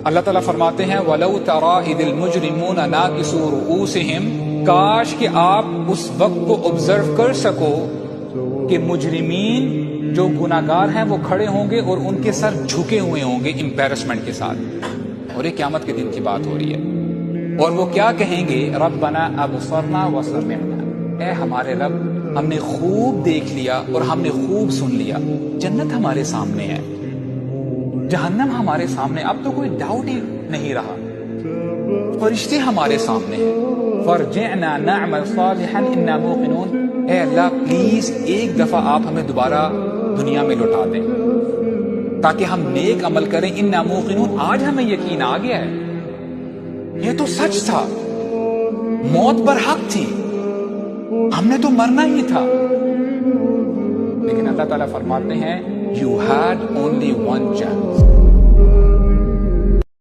اللہ تعالیٰ فرماتے ہیں وَلَوْ تَرَىٰ إِذِ الْمُجْرِمُونَ نَاكِسُو رُؤُوسِهِمْ، کاش کہ آپ اس وقت کو آبزرو کر سکو کہ مجرمین جو گناہگار ہیں وہ کھڑے ہوں گے اور ان کے سر جھکے ہوئے ہوں گے امبیرسمنٹ کے ساتھ، اور یہ قیامت کے دن کی بات ہو رہی ہے، اور وہ کیا کہیں گے ربنا ابصرنا وسمعنا، اے ہمارے رب ہم نے خوب دیکھ لیا اور ہم نے خوب سن لیا، جنت ہمارے سامنے ہے، جہنم ہمارے سامنے، اب تو کوئی ڈاؤٹ ہی نہیں رہا، فرشتے ہمارے سامنے ہیں، فرجعنا نعمل صالحا انا موقنون، اے اللہ پلیز ایک دفعہ آپ ہمیں دوبارہ دنیا میں لوٹا دیں تاکہ ہم نیک عمل کریں، انا موقنون، آج ہمیں یقین آ گیا ہے، یہ تو سچ تھا، موت پر حق تھی، ہم نے تو مرنا ہی تھا، لیکن اللہ تعالیٰ فرماتے ہیں you had only one chance.